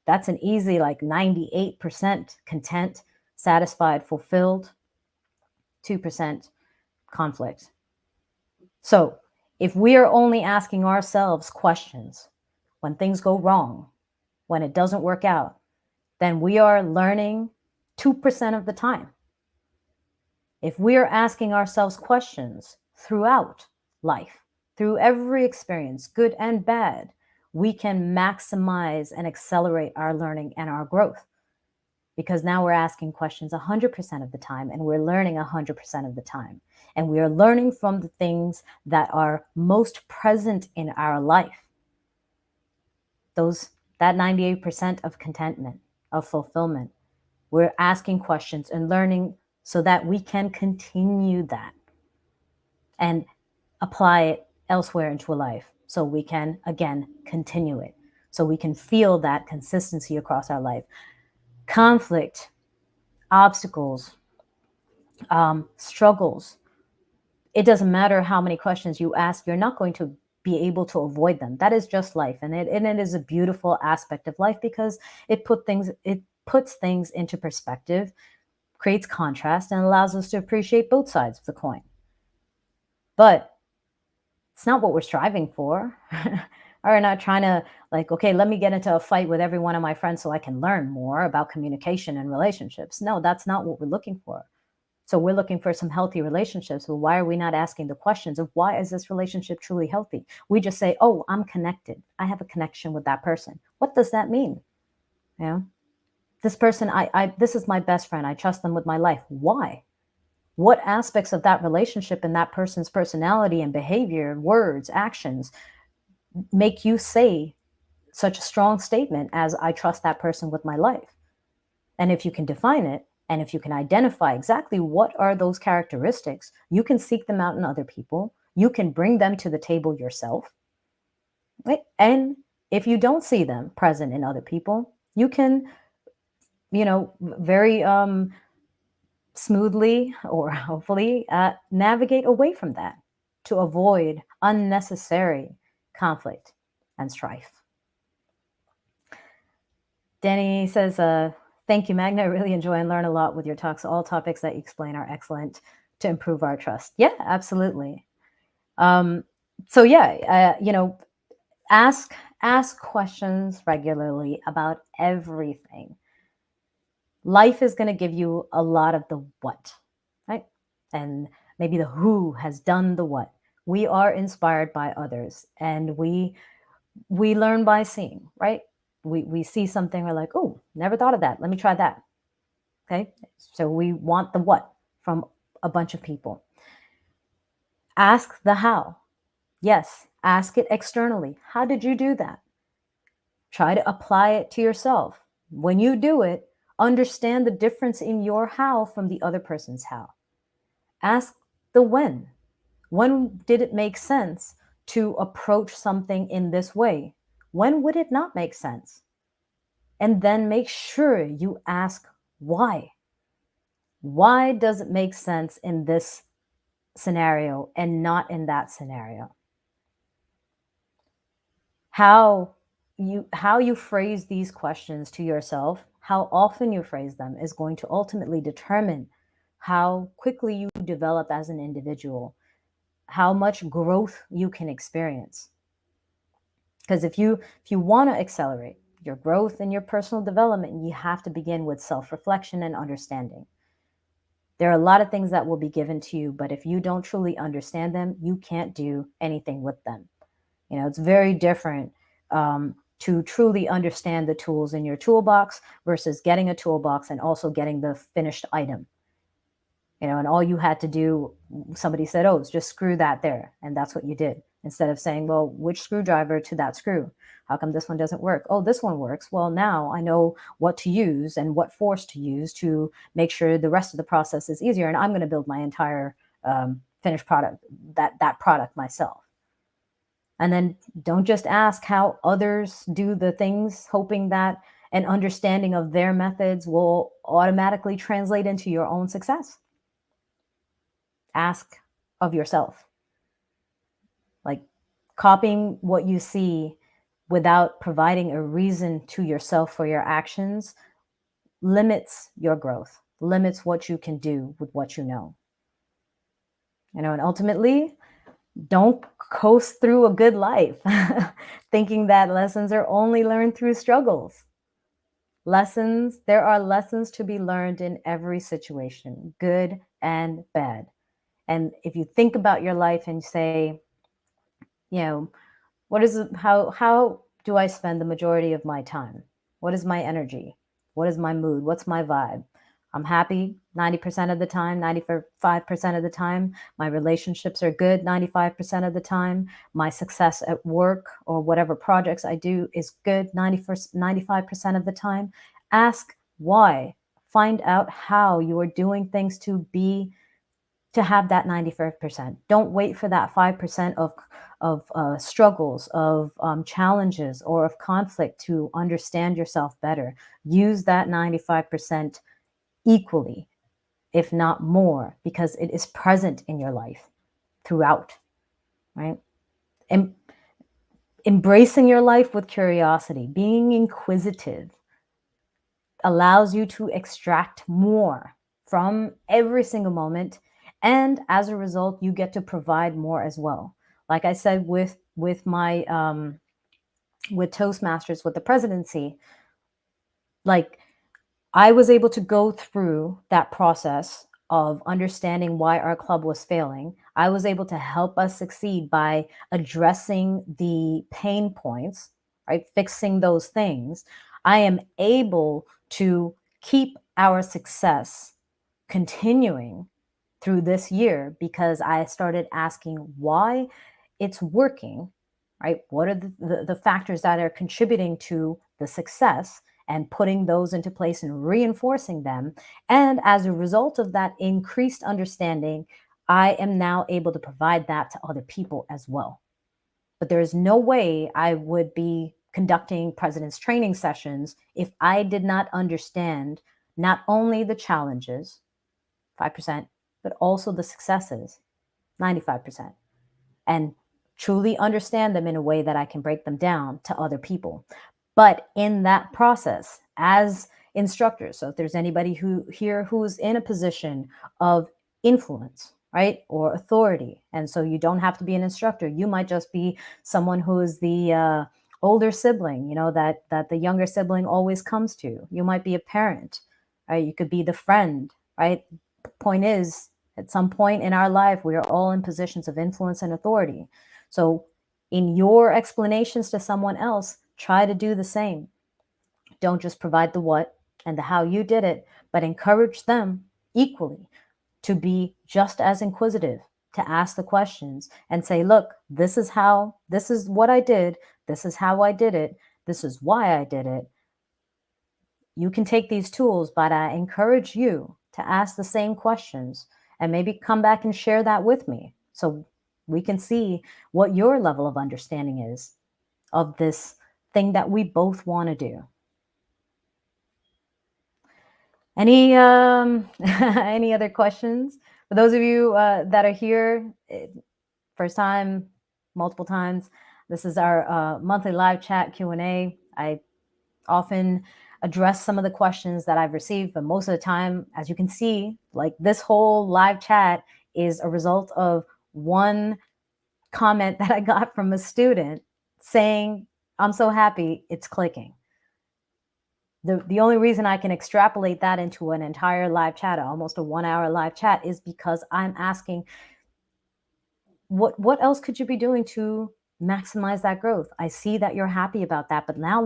[SPEAKER 1] that's an easy like 98% content, satisfied, fulfilled, 2% conflict. So if we are only asking ourselves questions when things go wrong, when it doesn't work out, then we are learning 2% of the time. If we are asking ourselves questions throughout life, through every experience, good and bad, we can maximize and accelerate our learning and our growth, because now we're asking questions 100% of the time and we're learning 100% of the time. And we are learning from the things that are most present in our life. That 98% of contentment, of fulfillment, we're asking questions and learning so that we can continue that and apply it elsewhere into a life, so we can again continue it, so we can feel that consistency across our life. Conflict, obstacles, struggles, it doesn't matter how many questions you ask, you're not going to be able to avoid them. That is just life, and it is a beautiful aspect of life because it puts things into perspective, creates contrast, and allows us to appreciate both sides of the coin. But it's not what we're striving for. Or not trying to, like, okay, let me get into a fight with every one of my friends so I can learn more about communication and relationships. No, that's not what we're looking for. So we're looking for some healthy relationships. But why are we not asking the questions of why is this relationship truly healthy? We just say, oh, I'm connected. I have a connection with that person. What does that mean? You know, this person, this is my best friend. I trust them with my life. Why? What aspects of that relationship and that person's personality and behavior, words, actions make you say such a strong statement as I trust that person with my life? And if you can define it, and if you can identify exactly what are those characteristics, you can seek them out in other people. You can bring them to the table yourself. Right? And if you don't see them present in other people, you can, very smoothly or hopefully navigate away from that to avoid unnecessary conflict and strife. Danny says, thank you, Magna. I really enjoy and learn a lot with your talks. All topics that you explain are excellent to improve our trust. Yeah, absolutely. So yeah, ask questions regularly about everything. Life is going to give you a lot of the what, right? And maybe the who has done the what. We are inspired by others, and we learn by seeing, right? We see something, we're like, oh, never thought of that. Let me try that. Okay. So we want the what from a bunch of people. Ask the how. Yes, ask it externally. How did you do that? Try to apply it to yourself. When you do it, understand the difference in your how from the other person's how. Ask the when. When did it make sense to approach something in this way? When would it not make sense? And then make sure you ask why. Why does it make sense in this scenario and not in that scenario? How you phrase these questions to yourself, how often you phrase them, is going to ultimately determine how quickly you develop as an individual, how much growth you can experience. Because if you want to accelerate your growth and your personal development, you have to begin with self-reflection and understanding. There are a lot of things that will be given to you, but if you don't truly understand them, you can't do anything with them. It's very different to truly understand the tools in your toolbox versus getting a toolbox and also getting the finished item. And all you had to do, somebody said, oh, it's just screw that there. And that's what you did. Instead of saying, well, which screwdriver to that screw? How come this one doesn't work? Oh, this one works. Well, now I know what to use and what force to use to make sure the rest of the process is easier. And I'm going to build my entire finished product, that product myself. And then don't just ask how others do the things, hoping that an understanding of their methods will automatically translate into your own success. Ask of yourself. Like, copying what you see without providing a reason to yourself for your actions limits your growth, limits what you can do with what you know. And ultimately, don't coast through a good life thinking that lessons are only learned through struggles. There are lessons to be learned in every situation, good and bad. And if you think about your life and say, you know, how do I spend the majority of my time? What is my energy? What is my mood? What's my vibe? I'm happy 90% of the time, 95% of the time. My relationships are good 95% of the time. My success at work or whatever projects I do is good 95% of the time. Ask why. Find out how you are doing things to have that 95%. Don't wait for that 5% of struggles, of challenges, or of conflict to understand yourself better. Use that 95% equally, if not more, because it is present in your life throughout, right? And embracing your life with curiosity, being inquisitive, allows you to extract more from every single moment, and as a result you get to provide more as well. Like I said, with my with Toastmasters, with the presidency, like, I was able to go through that process of understanding why our club was failing. I was able to help us succeed by addressing the pain points, right? Fixing those things. I am able to keep our success continuing through this year because I started asking why it's working, right? What are the factors that are contributing to the success, and putting those into place and reinforcing them. And as a result of that increased understanding, I am now able to provide that to other people as well. But there is no way I would be conducting president's training sessions if I did not understand not only the challenges, 5%, but also the successes, 95%, and truly understand them in a way that I can break them down to other people. But in that process, as instructors, so if there's anybody who's in a position of influence, right, or authority, and so you don't have to be an instructor, you might just be someone who is the older sibling, that the younger sibling always comes to. You might be a parent, right? You could be the friend, right? Point is, at some point in our life, we are all in positions of influence and authority. So in your explanations to someone else, try to do the same. Don't just provide the what and the how you did it, but encourage them equally to be just as inquisitive, to ask the questions and say, look, this is what I did, this is how I did it, this is why I did it. You can take these tools, but I encourage you to ask the same questions and maybe come back and share that with me so we can see what your level of understanding is of this thing that we both want to do. Any any other questions? For those of you that are here, first time, multiple times, this is our monthly live chat Q&A. I often address some of the questions that I've received, but most of the time, as you can see, like this whole live chat is a result of one comment that I got from a student saying, I'm so happy it's clicking. The only reason I can extrapolate that into an entire live chat, almost a 1 hour live chat, is because I'm asking, what else could you be doing to maximize that growth? I see that you're happy about that, but now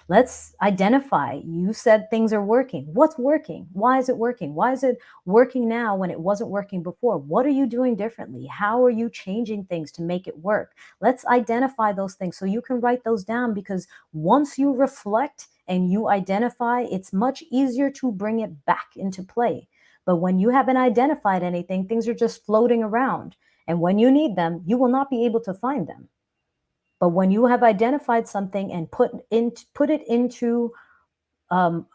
[SPEAKER 1] let's identify. You said things are working. What's working? Why is it working? Why is it working now when it wasn't working before? What are you doing differently? How are you changing things to make it work? Let's identify those things so you can write those down, because once you reflect and you identify, it's much easier to bring it back into play. But when you haven't identified anything, things are just floating around. And when you need them, you will not be able to find them. But when you have identified something and put it into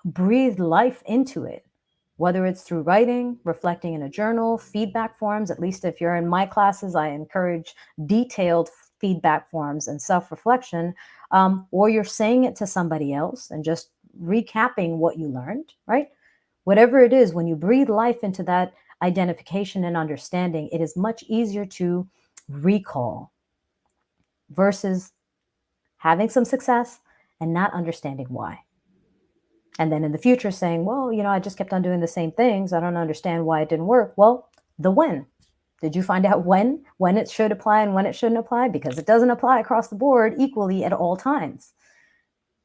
[SPEAKER 1] breathe life into it, whether it's through writing, reflecting in a journal, feedback forms. At least if you're in my classes, I encourage detailed feedback forms and self-reflection, or you're saying it to somebody else and just recapping what you learned, right? Whatever it is, when you breathe life into that identification and understanding, it is much easier to recall versus having some success and not understanding why. And then in the future saying, well, I just kept on doing the same things. I don't understand why it didn't work. Well, the when. Did you find out when it should apply and when it shouldn't apply? Because it doesn't apply across the board equally at all times.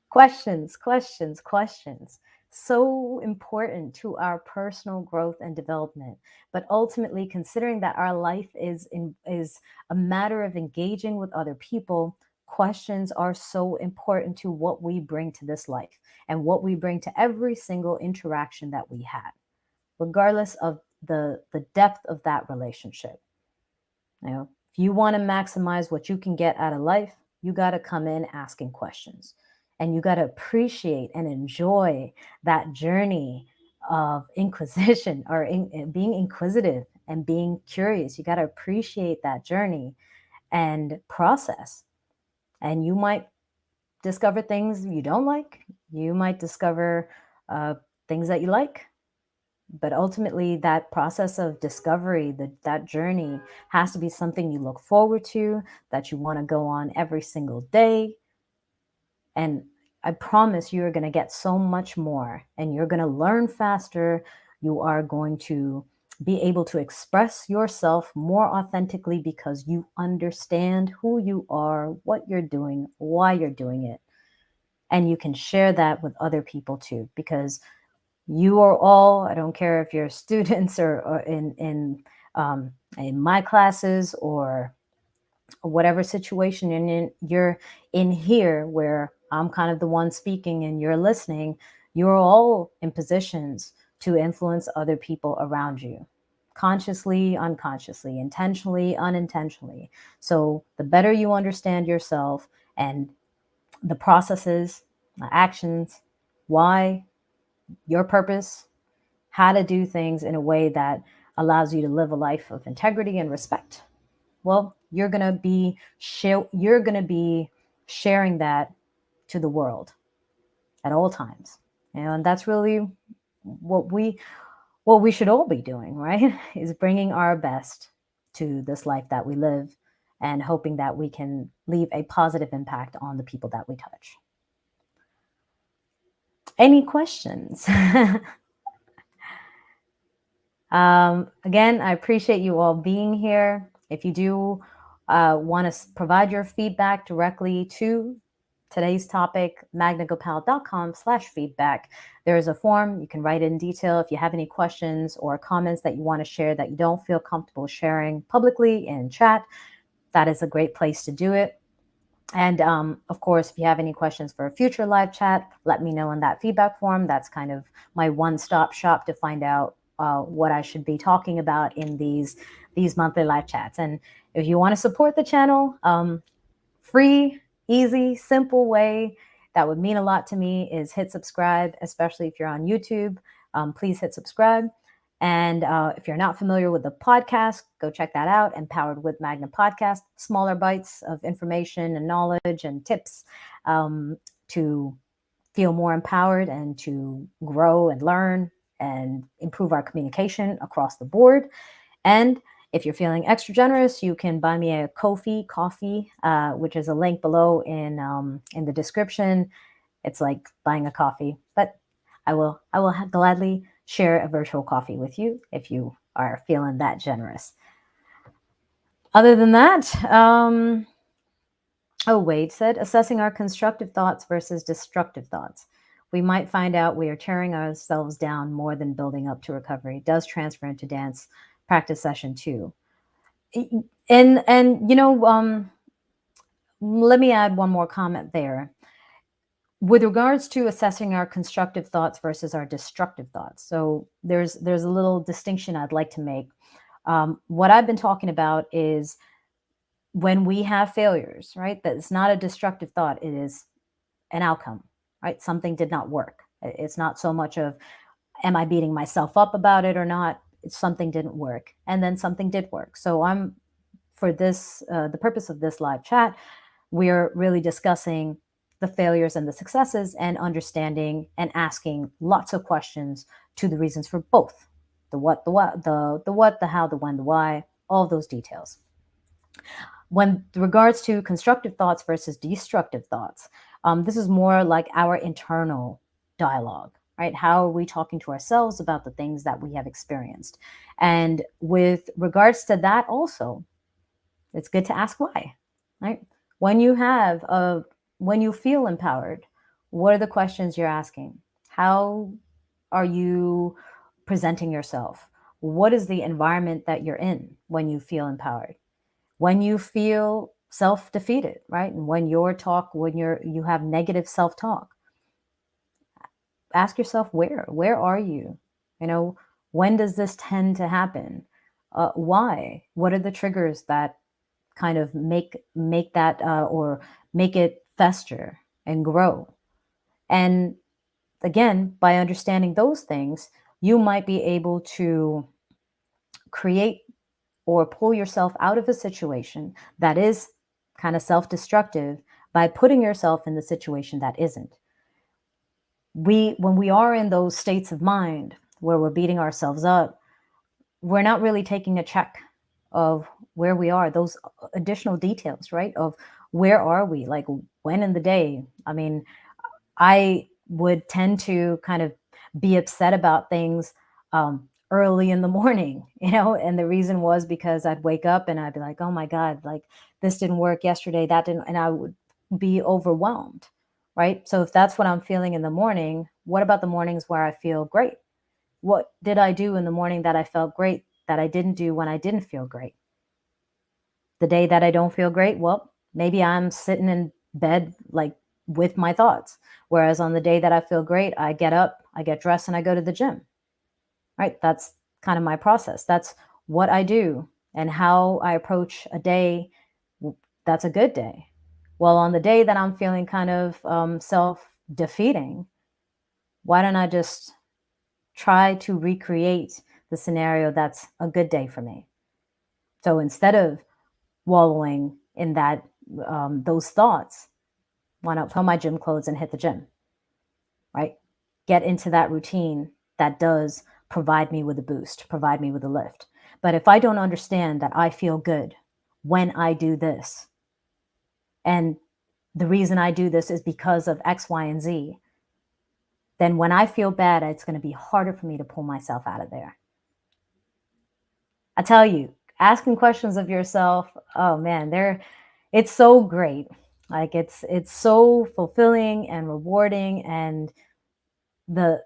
[SPEAKER 1] Questions, questions, questions. So important to our personal growth and development. But ultimately, considering that our life is a matter of engaging with other people, questions are so important to what we bring to this life and what we bring to every single interaction that we have, regardless of the depth of that relationship. If you want to maximize what you can get out of life, you got to come in asking questions, and you got to appreciate and enjoy that journey of inquisition or being inquisitive and being curious. You got to appreciate that journey and process. And you might discover things you don't like. You might discover things that you like. But ultimately, that process of discovery, that journey, has to be something you look forward to, that you want to go on every single day. And I promise you're going to get so much more, and you're going to learn faster. You are going to be able to express yourself more authentically because you understand who you are, what you're doing, why you're doing it. And you can share that with other people too, because you are all, I don't care if you're students or in my classes or whatever situation you're in here, where I'm kind of the one speaking and you're listening. You're all in positions to influence other people around you, consciously, unconsciously, intentionally, unintentionally. So the better you understand yourself and the processes, the actions, why, your purpose, how to do things in a way that allows you to live a life of integrity and respect, well, you're going to be sharing that to the world at all times. And that's really what we should all be doing, right? Is bringing our best to this life that we live and hoping that we can leave a positive impact on the people that we touch. Any questions? Again, I appreciate you all being here. If you do want to provide your feedback directly to today's topic, magnagopal.com/feedback. There is a form you can write in detail if you have any questions or comments that you want to share that you don't feel comfortable sharing publicly in chat. That is a great place to do it. And of course, if you have any questions for a future live chat, let me know in that feedback form. That's kind of my one-stop shop to find out what I should be talking about in these monthly live chats. And if you want to support the channel, free, easy, simple way that would mean a lot to me is hit subscribe, especially if you're on YouTube. Please hit subscribe. And if you're not familiar with the podcast, go check that out. Empowered with Magna Podcast, smaller bites of information and knowledge and tips to feel more empowered and to grow and learn and improve our communication across the board. And if you're feeling extra generous, you can buy me a Ko-fi coffee, which is a link below in the description. It's like buying a coffee, but I will gladly share a virtual coffee with you if you are feeling that generous. Other than that, Wade said, assessing our constructive thoughts versus destructive thoughts. We might find out we are tearing ourselves down more than building up to recovery. It does transfer into dance practice session 2. And let me add one more comment there. With regards to assessing our constructive thoughts versus our destructive thoughts, so there's a little distinction I'd like to make. What I've been talking about is when we have failures, right? That it's not a destructive thought; it is an outcome, right? Something did not work. It's not so much of am I beating myself up about it or not? It's something didn't work, and then something did work. So for this, the purpose of this live chat, we're really discussing the failures and the successes and understanding and asking lots of questions to the reasons for both the what, the how, the when, the why, all of those details. When regards to constructive thoughts versus destructive thoughts, this is more like our internal dialogue, right? How are we talking to ourselves about the things that we have experienced? And with regards to that also, it's good to ask why, right? When you feel empowered, what are the questions you're asking? How are you presenting yourself? What is the environment that you're in when you feel empowered? When you feel self-defeated, right? And when you have negative self-talk, ask yourself where are you? When does this tend to happen? Why? What are the triggers that kind of make that or make it fester and grow? And again, by understanding those things, you might be able to create or pull yourself out of a situation that is kind of self-destructive by putting yourself in the situation that isn't. When we are in those states of mind where we're beating ourselves up, we're not really taking a check of where we are, those additional details, right? Of where are we, like when in the day. I mean, I would tend to kind of be upset about things early in the morning, and the reason was because I'd wake up and I'd be like, oh my God, like this didn't work yesterday, that didn't, and I would be overwhelmed, right? So if that's what I'm feeling in the morning, what about the mornings where I feel great? What did I do in the morning that I felt great that I didn't do when I didn't feel great? The day that I don't feel great, well, maybe I'm sitting in bed like with my thoughts. Whereas on the day that I feel great, I get up, I get dressed, and I go to the gym, right? That's kind of my process. That's what I do and how I approach a day. That's a good day. Well, on the day that I'm feeling kind of self-defeating, why don't I just try to recreate the scenario that's a good day for me? So instead of wallowing in those thoughts, why not put on my gym clothes and hit the gym, right? Get into that routine that does provide me with a boost, provide me with a lift. But if I don't understand that I feel good when I do this, and the reason I do this is because of X, Y, and Z, then when I feel bad, it's going to be harder for me to pull myself out of there. I tell you, asking questions of yourself, oh man, it's so great. Like it's so fulfilling and rewarding, and the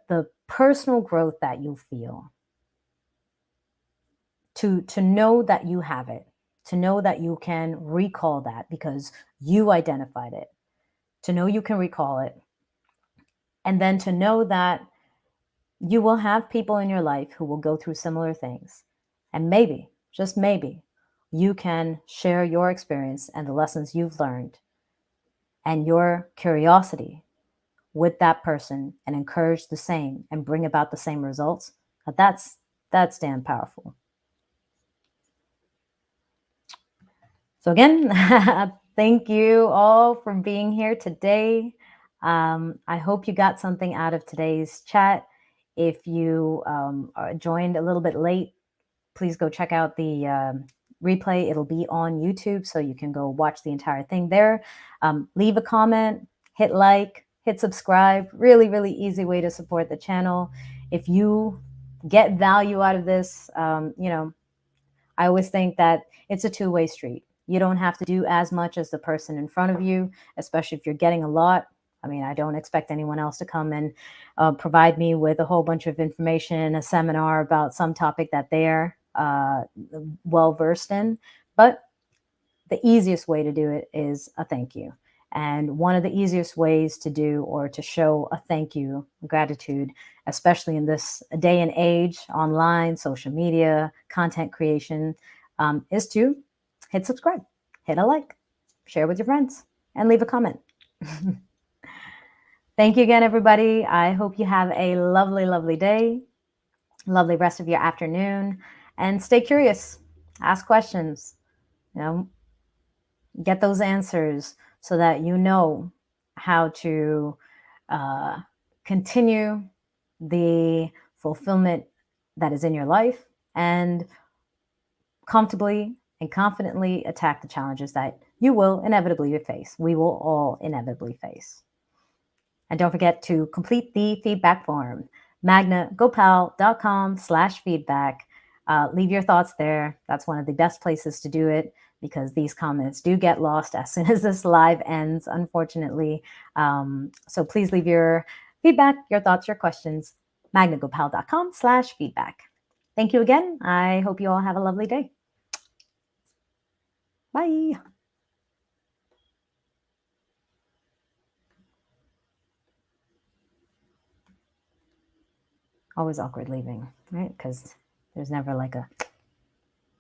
[SPEAKER 1] personal growth that you feel to know that you have it, to know that you can recall that because you identified it, to know you can recall it, and then to know that you will have people in your life who will go through similar things. And maybe, just maybe, you can share your experience and the lessons you've learned and your curiosity with that person and encourage the same and bring about the same results. That's damn powerful. So again, thank you all for being here today. I hope you got something out of today's chat. If you joined a little bit late, please go check out the replay. It'll be on YouTube, so you can go watch the entire thing there. Leave a comment, hit like, hit subscribe. Really, really easy way to support the channel. If you get value out of this, I always think that it's a two-way street. You don't have to do as much as the person in front of you, especially if you're getting a lot. I mean, I don't expect anyone else to come and provide me with a whole bunch of information, a seminar about some topic that they're well versed in. But the easiest way to do it is a thank you. And one of the easiest ways to do or to show a thank you, gratitude, especially in this day and age, online, social media, content creation, is to hit subscribe, hit a like, share with your friends, and leave a comment. Thank you again, everybody. I hope you have a lovely, lovely day, lovely rest of your afternoon, and stay curious. Ask questions. You know, get those answers so that you know how to uh, continue the fulfillment that is in your life and comfortably and confidently attack the challenges that you will inevitably face. We will all inevitably face. And don't forget to complete the feedback form, magnagopal.com/feedback. Leave your thoughts there. That's one of the best places to do it because these comments do get lost as soon as this live ends, unfortunately. So please leave your feedback, your thoughts, your questions, magnagopal.com/feedback. Thank you again. I hope you all have a lovely day. Bye. Always awkward leaving, right? Because there's never like a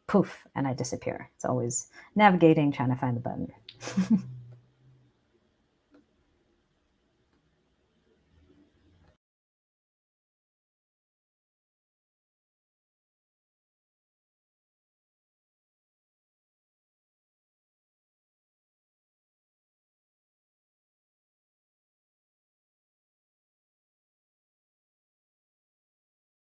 [SPEAKER 1] poof and I disappear. It's always navigating, trying to find the button.